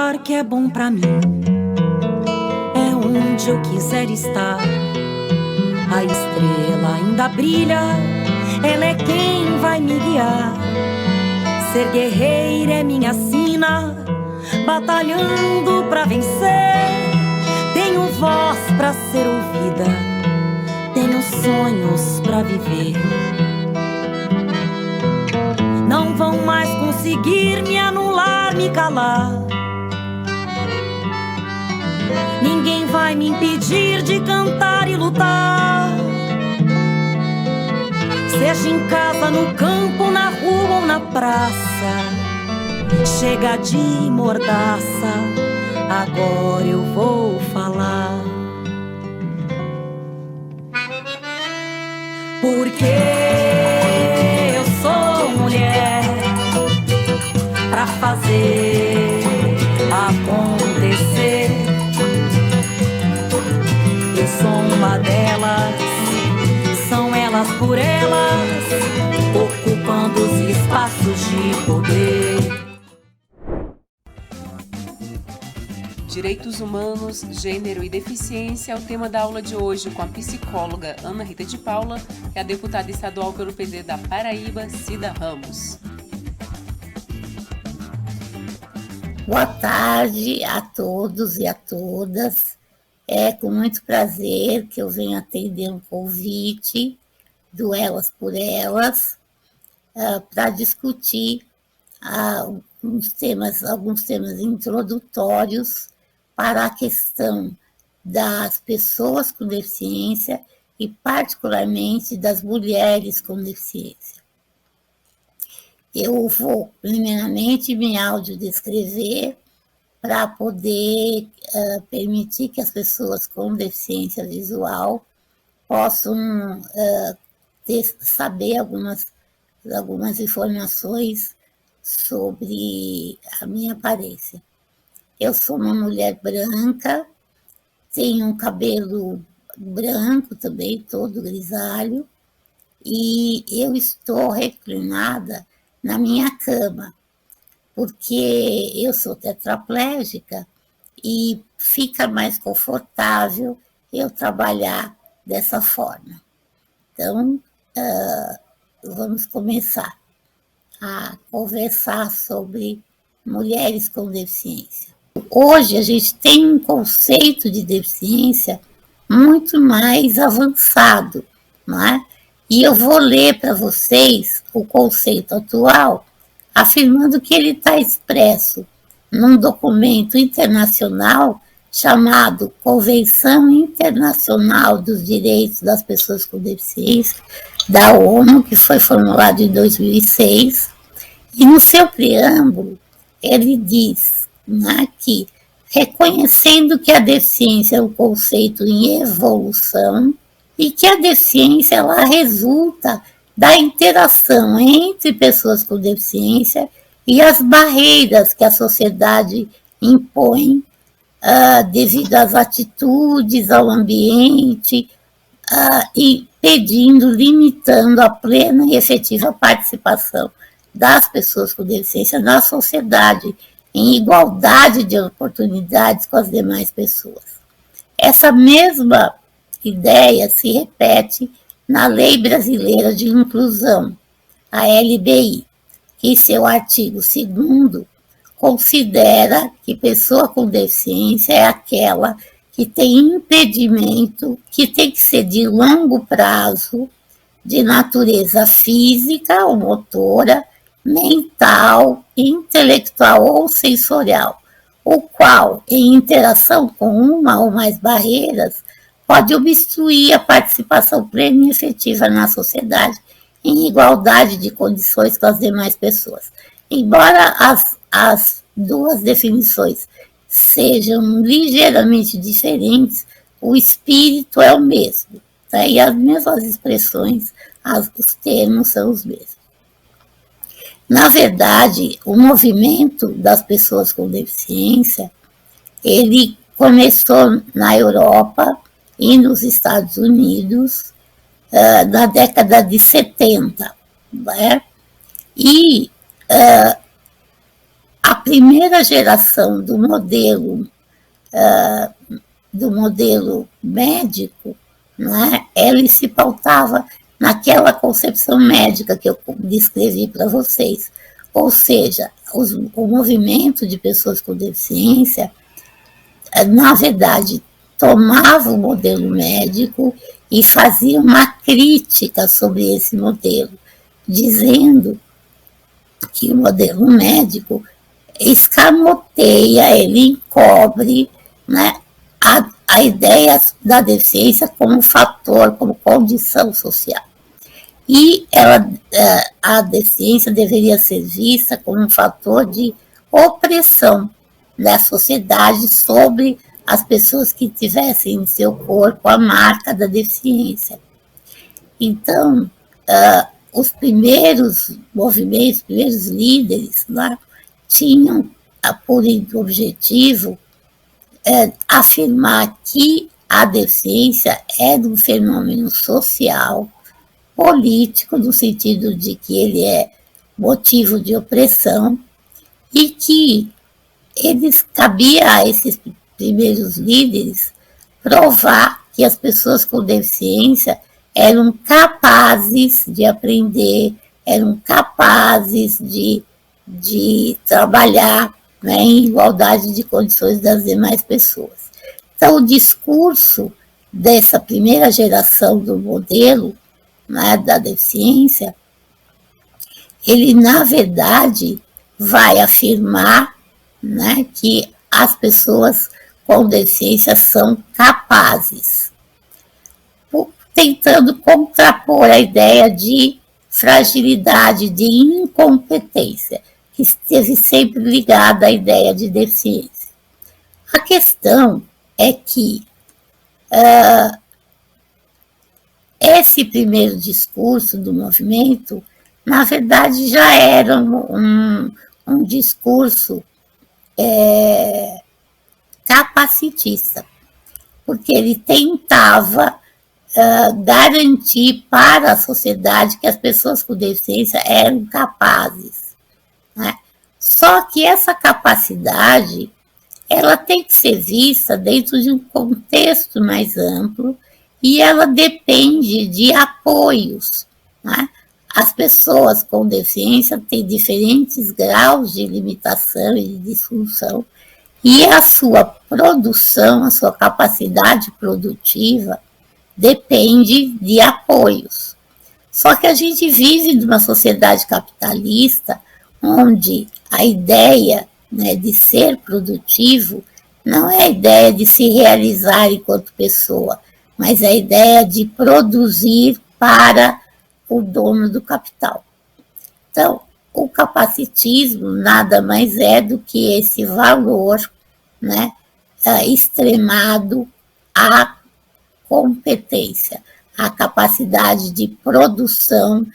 lugar que é bom pra mim, é onde eu quiser estar. A estrela ainda brilha, ela é quem vai me guiar. Ser guerreira é minha sina, batalhando pra vencer. Tenho voz pra ser ouvida, tenho sonhos pra viver. Não vão mais conseguir me anular, me calar. Ninguém vai me impedir de cantar e lutar. Seja em casa, no campo, na rua ou na praça. Chega de mordaça, agora eu vou falar. Porque eu sou mulher pra fazer acontecer. Eu sou uma delas, são elas por elas, ocupando os espaços de poder. Direitos humanos, gênero e deficiência é o tema da aula de hoje com a psicóloga Ana Rita de Paula e a deputada estadual pelo PD da Paraíba, Cida Ramos. Boa tarde a todos e a todas. É com muito prazer que eu venho atender um convite do Elas por Elas para discutir alguns temas introdutórios para a questão das pessoas com deficiência e particularmente das mulheres com deficiência. Eu vou primeiramente me audiodescrever para poder permitir que as pessoas com deficiência visual possam saber algumas informações sobre a minha aparência. Eu sou uma mulher branca, tenho um cabelo branco também, todo grisalho, e eu estou reclinada na minha cama, porque eu sou tetraplégica e fica mais confortável eu trabalhar dessa forma. Então, vamos começar a conversar sobre mulheres com deficiência. Hoje a gente tem um conceito de deficiência muito mais avançado, não é? E eu vou ler para vocês o conceito atual, afirmando que ele está expresso num documento internacional chamado Convenção Internacional dos Direitos das Pessoas com Deficiência, da ONU, que foi formulado em 2006, e no seu preâmbulo ele diz, né, que reconhecendo que a deficiência é um conceito em evolução e que a deficiência ela resulta da interação entre pessoas com deficiência e as barreiras que a sociedade impõe devido às atitudes, ao ambiente, impedindo, limitando a plena e efetiva participação das pessoas com deficiência na sociedade, em igualdade de oportunidades com as demais pessoas. Essa mesma ideia se repete na Lei Brasileira de Inclusão, a LBI, que em seu artigo 2º considera que pessoa com deficiência é aquela que tem impedimento, que tem que ser de longo prazo, de natureza física ou motora, mental, intelectual ou sensorial, o qual, em interação com uma ou mais barreiras, pode obstruir a participação plena e efetiva na sociedade, em igualdade de condições com as demais pessoas. Embora as duas definições sejam ligeiramente diferentes, o espírito é o mesmo, tá? E as mesmas expressões, os termos são os mesmos. Na verdade, o movimento das pessoas com deficiência, ele começou na Europa e nos Estados Unidos na década de 70, né? E a primeira geração do modelo médico, né, ele se pautava naquela concepção médica que eu descrevi para vocês. Ou seja, o movimento de pessoas com deficiência, na verdade, tomava o modelo médico e fazia uma crítica sobre esse modelo, dizendo que o modelo médico escamoteia, ele encobre, né, a ideia da deficiência como fator, como condição social. E a deficiência deveria ser vista como um fator de opressão da sociedade sobre as pessoas que tivessem em seu corpo a marca da deficiência. Então, os primeiros movimentos, os primeiros líderes lá, tinham por objetivo afirmar que a deficiência era um fenômeno social, político, no sentido de que ele é motivo de opressão, e que cabia a esses primeiros líderes provar que as pessoas com deficiência eram capazes de aprender, eram capazes de trabalhar, né, em igualdade de condições das demais pessoas. Então, o discurso dessa primeira geração do modelo, né, da deficiência, ele, na verdade, vai afirmar, né, que as pessoas com deficiência são capazes, tentando contrapor a ideia de fragilidade, de incompetência, que esteve sempre ligada à ideia de deficiência. A questão é que esse primeiro discurso do movimento, na verdade, já era um discurso capacitista, porque ele tentava garantir para a sociedade que as pessoas com deficiência eram capazes, né? Só que essa capacidade, ela tem que ser vista dentro de um contexto mais amplo e ela depende de apoios, né? As pessoas com deficiência têm diferentes graus de limitação e de disfunção, e a sua produção, a sua capacidade produtiva depende de apoios. Só que a gente vive numa sociedade capitalista onde a ideia, né, de ser produtivo não é a ideia de se realizar enquanto pessoa, mas é a ideia de produzir para o dono do capital. Então, o capacitismo nada mais é do que esse valor, né, extremado à competência, à capacidade de produção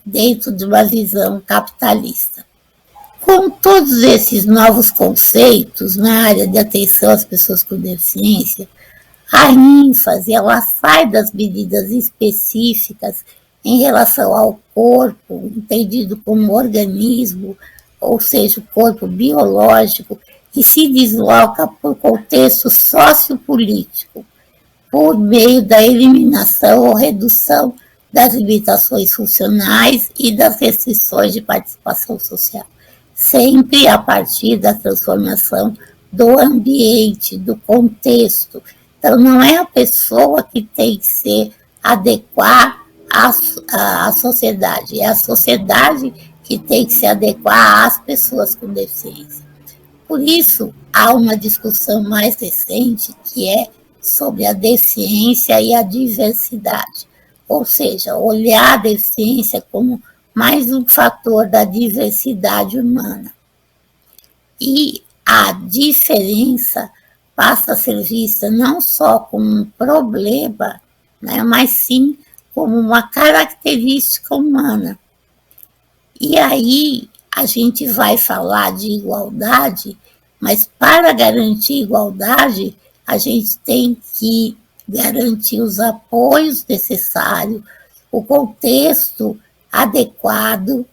dentro de uma visão capitalista. Com todos esses novos conceitos na área de atenção às pessoas com deficiência, a ênfase ela sai das medidas específicas em relação ao corpo, entendido como organismo, ou seja, o corpo biológico, e se desloca por contexto sociopolítico, por meio da eliminação ou redução das limitações funcionais e das restrições de participação social, sempre a partir da transformação do ambiente, do contexto. Então, não é a pessoa que tem que se adequar à sociedade, é a sociedade que tem que se adequar às pessoas com deficiência. Por isso, há uma discussão mais recente que é sobre a deficiência e a diversidade, ou seja, olhar a deficiência como mais um fator da diversidade humana. E a diferença passa a ser vista não só como um problema, né, mas sim como uma característica humana. E aí a gente vai falar de igualdade, mas para garantir igualdade, a gente tem que garantir os apoios necessários, o contexto adequado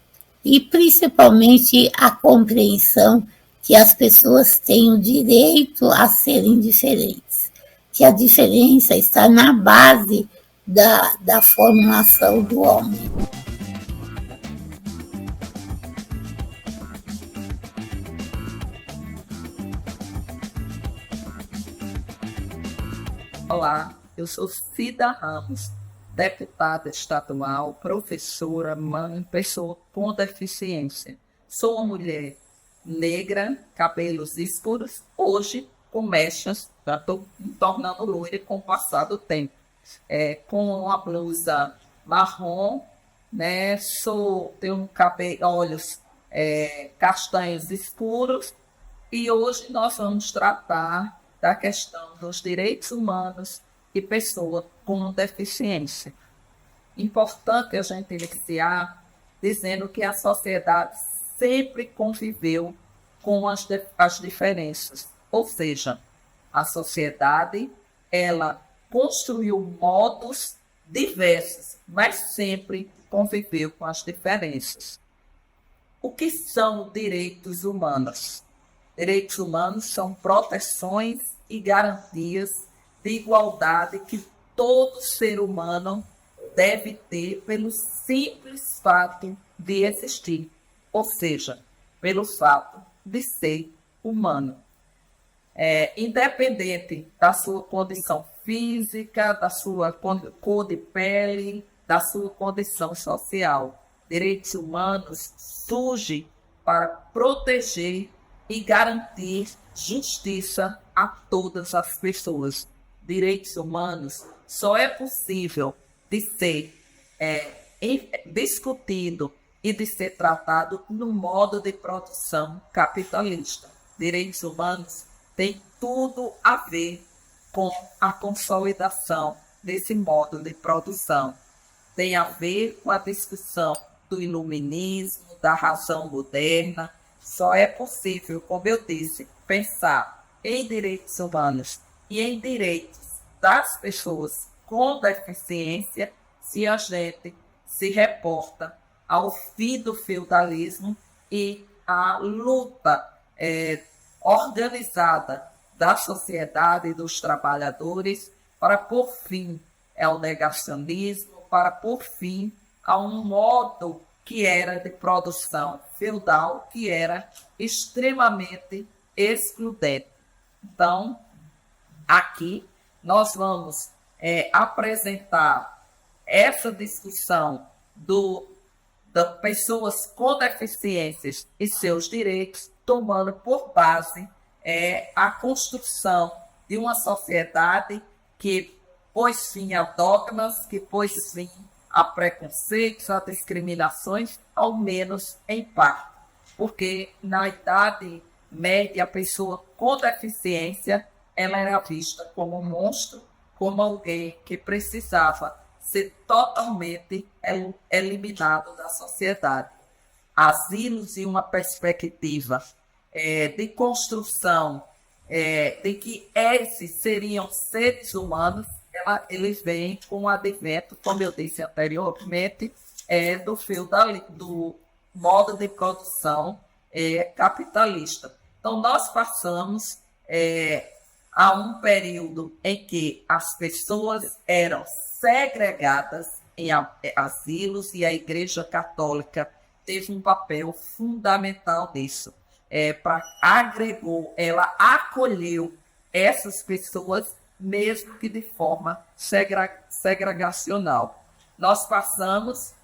e principalmente a compreensão que as pessoas têm o direito a serem diferentes, que a diferença está na base da formulação do homem. Olá, eu sou Cida Ramos, deputada estadual, professora, mãe, pessoa com deficiência. Sou uma mulher negra, cabelos escuros, hoje com mechas, já estou me tornando loira com o passar do tempo. Com uma blusa marrom, né? Tenho olhos castanhos escuros, e hoje nós vamos tratar da questão dos direitos humanos e pessoa com deficiência. Importante a gente iniciar dizendo que a sociedade sempre conviveu com as diferenças, ou seja, a sociedade ela construiu modos diversos, mas sempre conviveu com as diferenças. O que são direitos humanos? Direitos humanos são proteções e garantias de igualdade que todo ser humano deve ter pelo simples fato de existir, ou seja, pelo fato de ser humano. Independente da sua condição física, da sua cor de pele, da sua condição social. Direitos humanos surgem para proteger e garantir justiça a todas as pessoas. Direitos humanos só é possível de ser discutido e de ser tratado no modo de produção capitalista. Direitos humanos têm tudo a ver com a consolidação desse modo de produção. Tem a ver com a discussão do iluminismo, da razão moderna. Só é possível, como eu disse, pensar em direitos humanos e em direitos das pessoas com deficiência se a gente se reporta ao fim do feudalismo e à luta organizada da sociedade e dos trabalhadores para pôr fim ao negacionismo, para pôr fim a um modo que era de produção feudal, que era extremamente excludente. Então, aqui nós vamos apresentar essa discussão das pessoas com deficiências e seus direitos, tomando por base a construção de uma sociedade que pôs fim a dogmas, que pôs fim a preconceitos, a discriminações, ao menos em parte. Porque na Idade Média, a pessoa com deficiência ela era vista como um monstro, como alguém que precisava ser totalmente eliminado da sociedade. Asilos e uma perspectiva de construção de que esses seriam seres humanos, eles vêm com o advento, como eu disse anteriormente, do modo de produção capitalista. Então, nós passamos a um período em que as pessoas eram segregadas em asilos e a Igreja Católica teve um papel fundamental nisso. Ela acolheu essas pessoas, mesmo que de forma segregacional. Nós passamos,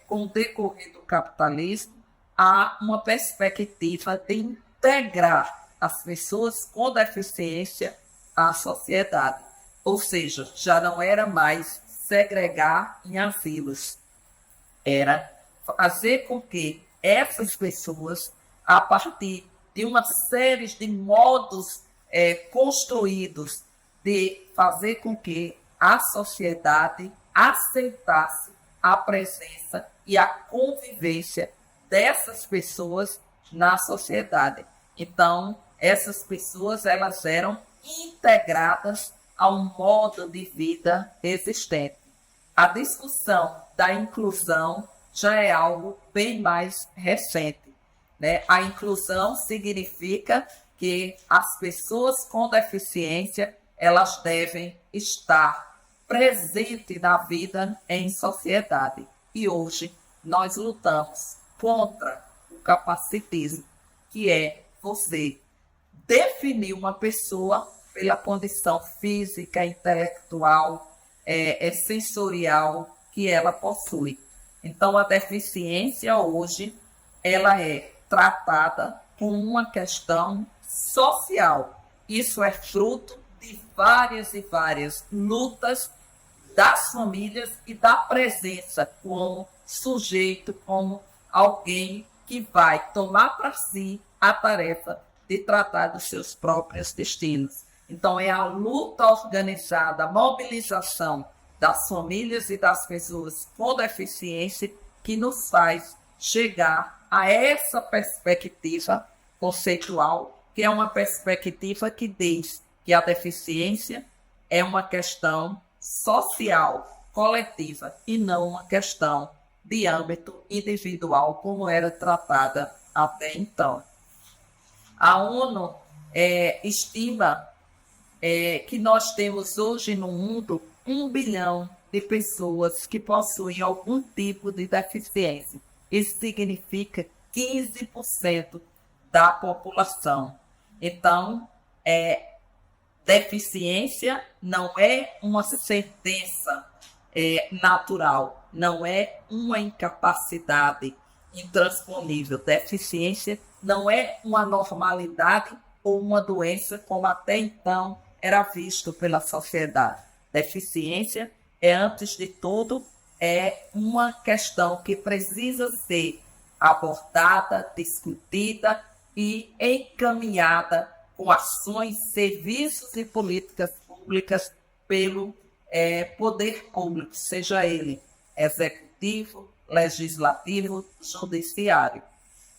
com o decorrer do capitalismo, a uma perspectiva de integrar as pessoas com deficiência à sociedade. Ou seja, já não era mais segregar em asilos, era fazer com que essas pessoas, a partir de uma série de modos construídos de fazer com que a sociedade aceitasse a presença e a convivência dessas pessoas na sociedade. Então, essas pessoas elas eram integradas ao modo de vida existente. A discussão da inclusão já é algo bem mais recente, né? A inclusão significa que as pessoas com deficiência, elas devem estar presentes na vida em sociedade. E hoje nós lutamos contra o capacitismo, que é você definir uma pessoa pela condição física, intelectual, sensorial que ela possui. Então, a deficiência hoje, ela é tratada como uma questão social. Isso é fruto de várias e várias lutas das famílias e da presença como sujeito, como alguém que vai tomar para si a tarefa de tratar dos seus próprios destinos. Então, é a luta organizada, a mobilização das famílias e das pessoas com deficiência que nos faz chegar a essa perspectiva conceitual, que é uma perspectiva que diz que a deficiência é uma questão social, coletiva, e não uma questão de âmbito individual, como era tratada até então. A ONU estima que nós temos hoje no mundo 1 bilhão de pessoas que possuem algum tipo de deficiência. Isso significa 15% da população. Então, deficiência não é uma sentença natural, não é uma incapacidade intransponível. Deficiência não é uma normalidade ou uma doença, como até então era visto pela sociedade. Deficiência antes de tudo, uma questão que precisa ser abordada, discutida e encaminhada com ações, serviços e políticas públicas pelo poder público, seja ele executivo, legislativo, judiciário.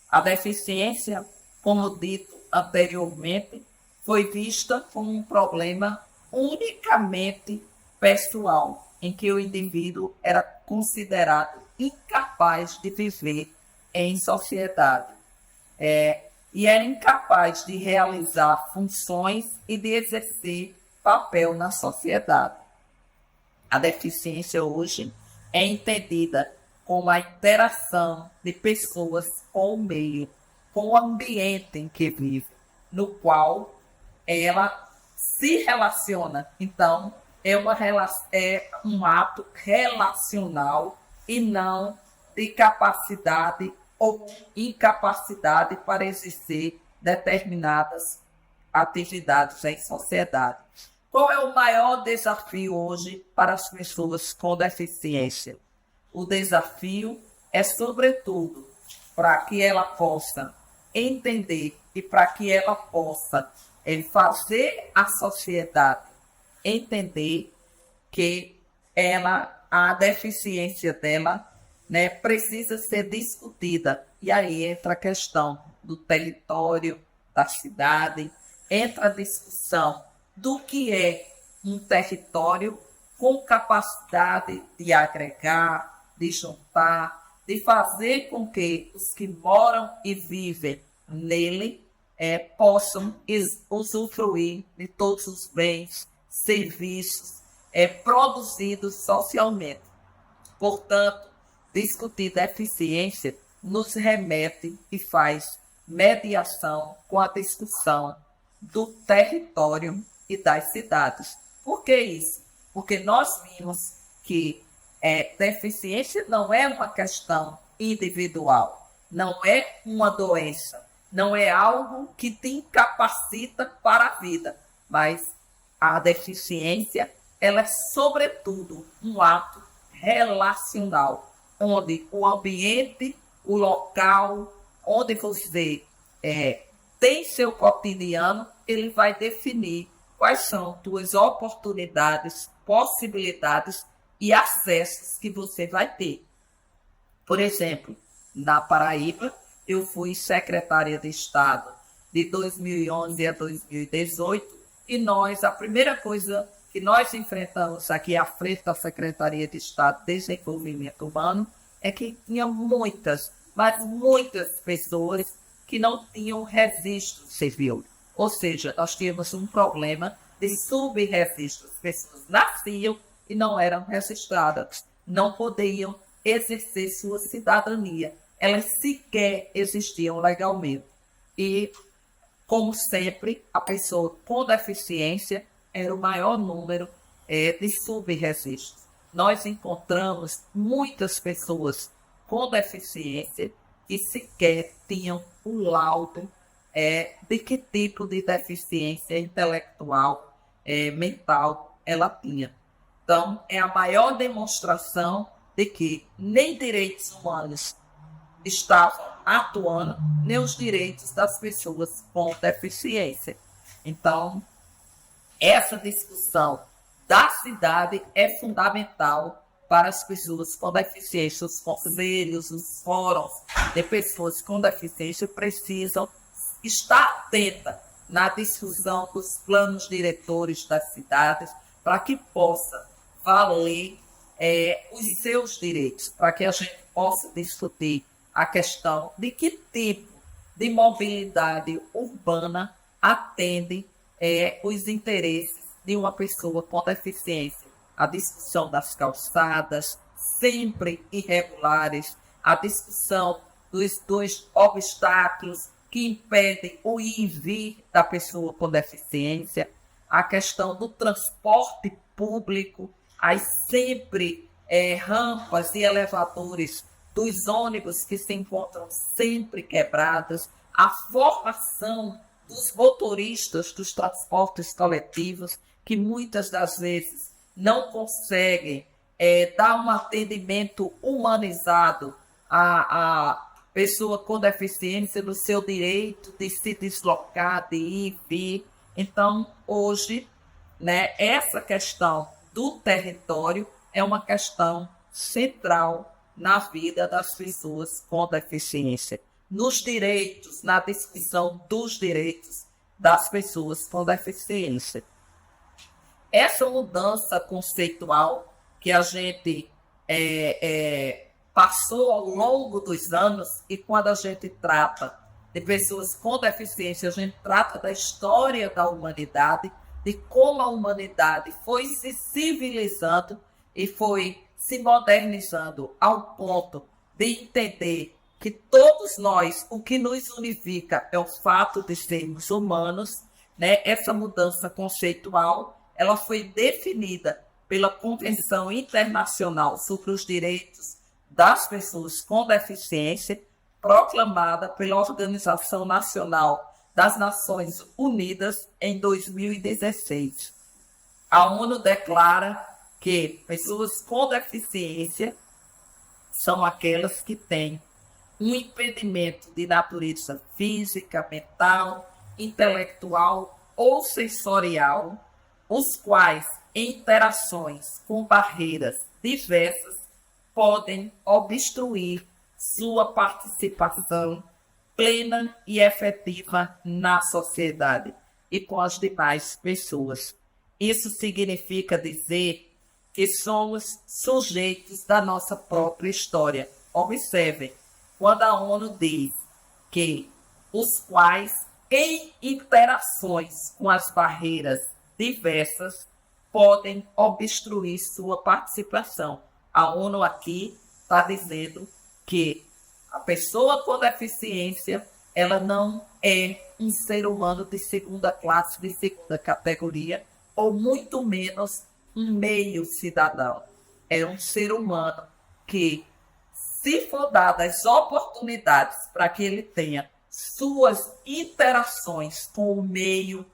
A deficiência, como dito anteriormente, foi vista como um problema unicamente pessoal, em que o indivíduo era considerado incapaz de viver em sociedade. E era incapaz de realizar funções e de exercer papel na sociedade. A deficiência hoje é entendida como a interação de pessoas com o meio, com o ambiente em que vive, no qual ela se relaciona. Então, é um ato relacional e não de capacidade ou incapacidade para exercer determinadas atividades em sociedade. Qual é o maior desafio hoje para as pessoas com deficiência? O desafio é, sobretudo, para que ela possa entender e para que ela possa fazer a sociedade entender que a deficiência dela, né, precisa ser discutida. E aí entra a questão do território, da cidade, entra a discussão do que é um território com capacidade de agregar, de juntar, de fazer com que os que moram e vivem nele possam usufruir de todos os bens, serviços produzidos socialmente. Portanto, discutir deficiência nos remete e faz mediação com a discussão do território e das cidades. Por que isso? Porque nós vimos que deficiência não é uma questão individual, não é uma doença, não é algo que te incapacita para a vida, mas a deficiência, ela é sobretudo um ato relacional, onde o ambiente, o local, onde você tem seu cotidiano, ele vai definir quais são suas oportunidades, possibilidades e acessos que você vai ter. Por exemplo, na Paraíba, eu fui secretária de Estado de 2011 a 2018 e a primeira coisa que nós enfrentamos aqui à frente da Secretaria de Estado de Desenvolvimento Humano é que tinha muitas, mas muitas pessoas que não tinham registro civil. Ou seja, nós tínhamos um problema de subregistro. As pessoas nasciam e não eram registradas, não podiam exercer sua cidadania. Elas sequer existiam legalmente. E, como sempre, a pessoa com deficiência era o maior número de subregistros. Nós encontramos muitas pessoas com deficiência que sequer tinham o laudo de que tipo de deficiência intelectual, mental ela tinha. Então, é a maior demonstração de que nem direitos humanos estavam atuando, nem os direitos das pessoas com deficiência. Então, essa discussão da cidade é fundamental para as pessoas com deficiência. Os conselhos, os fóruns de pessoas com deficiência precisam estar atentas na discussão dos planos diretores das cidades para que possa valer os seus direitos, para que a gente possa discutir a questão de que tipo de mobilidade urbana atende os interesses de uma pessoa com deficiência. A discussão das calçadas, sempre irregulares, a discussão dos obstáculos que impedem o ir e vir da pessoa com deficiência, a questão do transporte público, as sempre rampas e elevadores dos ônibus que se encontram sempre quebradas, a formação dos motoristas dos transportes coletivos, que muitas das vezes não conseguem dar um atendimento humanizado à pessoa com deficiência no seu direito de se deslocar, de ir e vir. Então, hoje, essa questão do território é uma questão central na vida das pessoas com deficiência, nos direitos, na discussão dos direitos das pessoas com deficiência. Essa mudança conceitual que a gente passou ao longo dos anos, e quando a gente trata de pessoas com deficiência, a gente trata da história da humanidade, de como a humanidade foi se civilizando e foi se modernizando ao ponto de entender que todos nós, o que nos unifica é o fato de sermos humanos, Essa mudança conceitual, ela foi definida pela Convenção Internacional sobre os Direitos das Pessoas com Deficiência, proclamada pela Organização Nacional das Nações Unidas em 2016. A ONU declara que pessoas com deficiência são aquelas que têm um impedimento de natureza física, mental, intelectual ou sensorial, os quais, em interações com barreiras diversas, podem obstruir sua participação plena e efetiva na sociedade e com as demais pessoas. Isso significa dizer que somos sujeitos da nossa própria história. Observem, quando a ONU diz que os quais, em interações com as barreiras diversas, podem obstruir sua participação. A ONU aqui está dizendo que a pessoa com deficiência, ela não é um ser humano de segunda classe, de segunda categoria, ou muito menos um meio cidadão. É um ser humano que, se for dadas oportunidades para que ele tenha suas interações com o meio,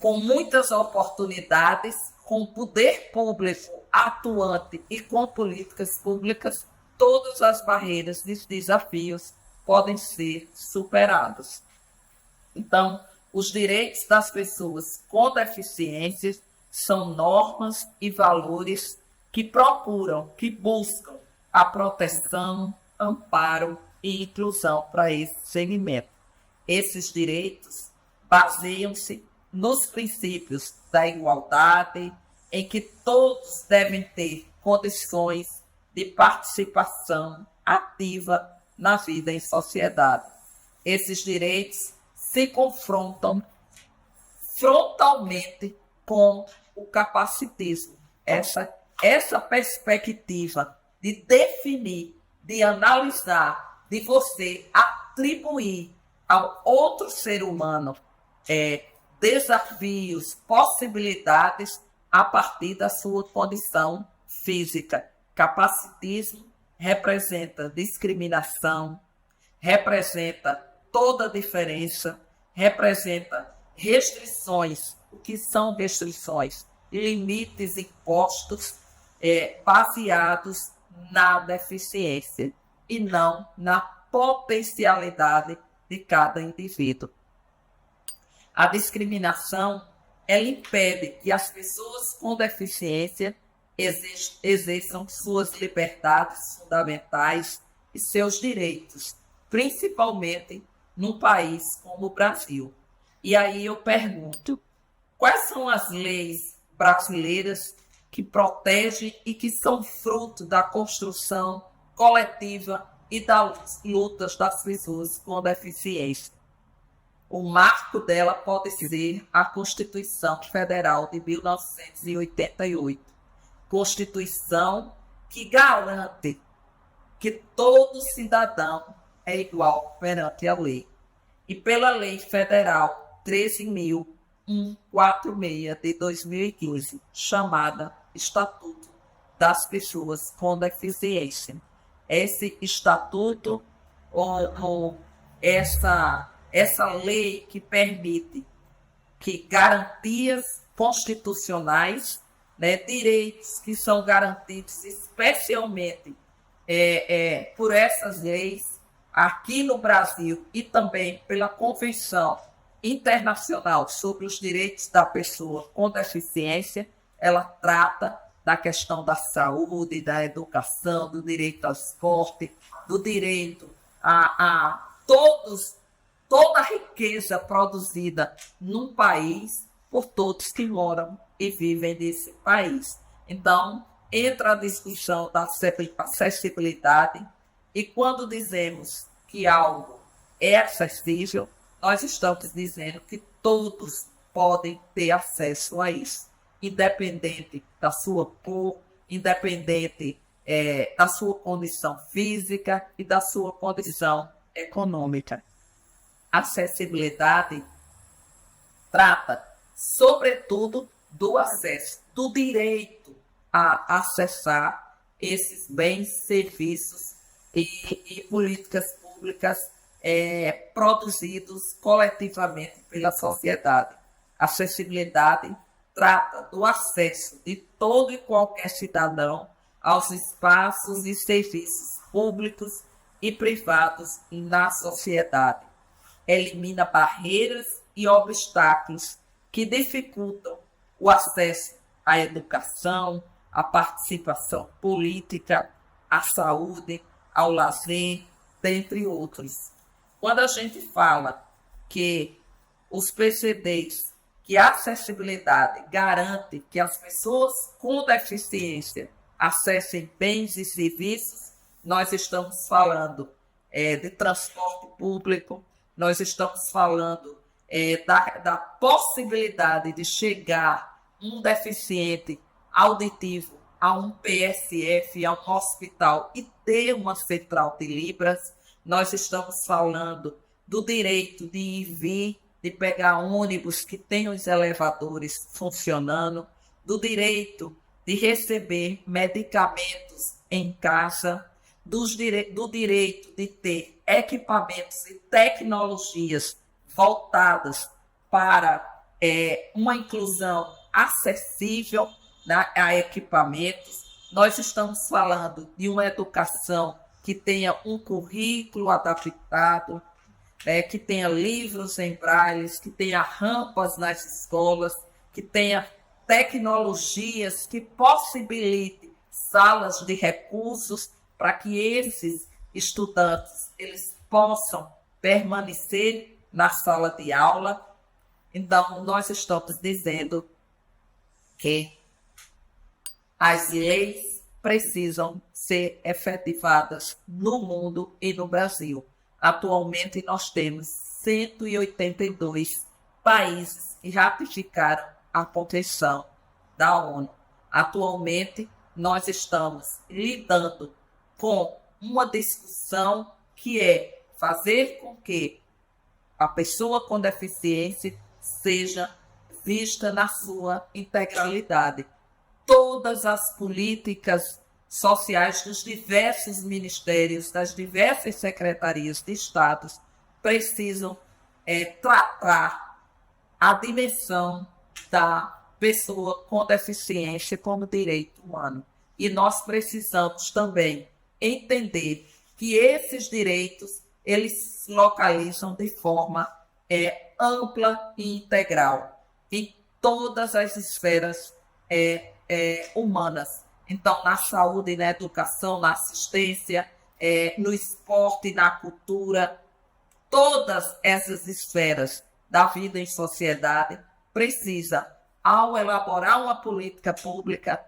com muitas oportunidades, com o poder público atuante e com políticas públicas, todas as barreiras e desafios podem ser superados. Então, os direitos das pessoas com deficiências são normas e valores que procuram, que buscam a proteção, amparo e inclusão para esse segmento. Esses direitos baseiam-se nos princípios da igualdade, em que todos devem ter condições de participação ativa na vida em sociedade. Esses direitos se confrontam frontalmente com o capacitismo. Essa perspectiva de definir, de analisar, de você atribuir ao outro ser humano desafios, possibilidades a partir da sua condição física. Capacitismo representa discriminação, representa toda diferença, representa restrições. O que são restrições? Limites impostos baseados na deficiência e não na potencialidade de cada indivíduo. A discriminação, ela impede que as pessoas com deficiência exerçam suas liberdades fundamentais e seus direitos, principalmente num país como o Brasil. E aí eu pergunto, quais são as leis brasileiras que protegem e que são fruto da construção coletiva e das lutas das pessoas com deficiência? O marco dela pode ser a Constituição Federal de 1988. Constituição que garante que todo cidadão é igual perante a lei. E pela Lei Federal 13.146 de 2015, chamada Estatuto das Pessoas com Deficiência. Esse estatuto, ou essa lei que permite que garantias constitucionais, direitos que são garantidos especialmente por essas leis aqui no Brasil e também pela Convenção Internacional sobre os Direitos da Pessoa com Deficiência. Ela trata da questão da saúde, da educação, do direito ao esporte, do direito a toda a riqueza produzida num país por todos que moram e vivem nesse país. Então, entra a discussão da acessibilidade, e quando dizemos que algo é acessível, nós estamos dizendo que todos podem ter acesso a isso, independente da sua cor, independente da sua condição física e da sua condição econômica. Acessibilidade trata, sobretudo, do acesso, do direito a acessar esses bens, serviços e políticas públicas produzidos coletivamente pela sociedade. Acessibilidade trata do acesso de todo e qualquer cidadão aos espaços e serviços públicos e privados na sociedade. Elimina barreiras e obstáculos que dificultam o acesso à educação, à participação política, à saúde, ao lazer, dentre outros. Quando a gente fala que os PCDs, que a acessibilidade garante que as pessoas com deficiência acessem bens e serviços, nós estamos falando de transporte público, nós estamos falando da possibilidade de chegar um deficiente auditivo a um PSF, a um hospital e ter uma central de Libras. Nós estamos falando do direito de ir e vir, de pegar ônibus que tenham os elevadores funcionando, do direito de receber medicamentos em casa, do direito de ter equipamentos e tecnologias voltadas para uma inclusão acessível a equipamentos. Nós estamos falando de uma educação que tenha um currículo adaptado, que tenha livros em braille, que tenha rampas nas escolas, que tenha tecnologias que possibilitem salas de recursos para que esses estudantes eles possam permanecer na sala de aula. Então, nós estamos dizendo que as leis precisam ser efetivadas no mundo e no Brasil. Atualmente, nós temos 182 países que ratificaram a Convenção da ONU. Atualmente, nós estamos lidando com uma discussão que é fazer com que a pessoa com deficiência seja vista na sua integralidade. Todas as políticas sociais dos diversos ministérios, das diversas secretarias de Estado, precisam tratar a dimensão da pessoa com deficiência como direito humano. E nós precisamos também entender que esses direitos, eles se localizam de forma ampla e integral em todas as esferas humanas. Então, na saúde, na educação, na assistência, no esporte, na cultura, todas essas esferas da vida em sociedade precisa, ao elaborar uma política pública,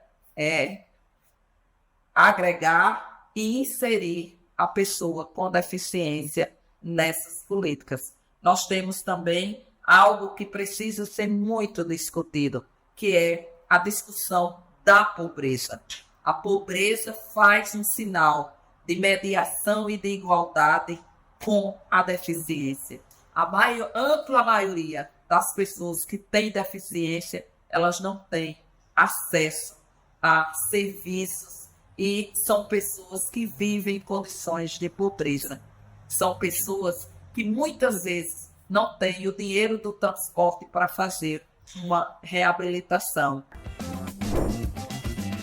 agregar e inserir a pessoa com deficiência nessas políticas. Nós temos também algo que precisa ser muito discutido, que é a discussão da pobreza. A pobreza faz um sinal de mediação e de igualdade com a deficiência. A ampla maioria das pessoas que têm deficiência, elas não têm acesso a serviços e são pessoas que vivem em condições de pobreza. São pessoas que muitas vezes não têm o dinheiro do transporte para fazer uma reabilitação.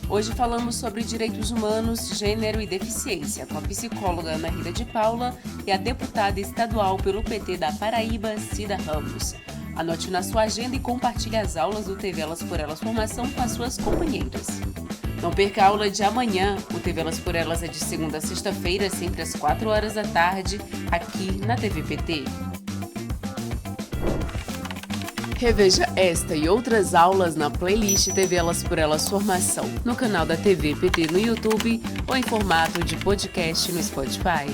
Hoje falamos sobre direitos humanos, gênero e deficiência com a psicóloga Ana Rita de Paula e a deputada estadual pelo PT da Paraíba, Cida Ramos. Anote na sua agenda e compartilhe as aulas do TV Elas por Elas Formação com as suas companheiras. Não perca a aula de amanhã. O TV Elas por Elas é de segunda a sexta-feira, sempre às 4 horas da tarde, aqui na TV PT. Reveja esta e outras aulas na playlist TV Elas por Elas Formação, no canal da TV PT no YouTube ou em formato de podcast no Spotify.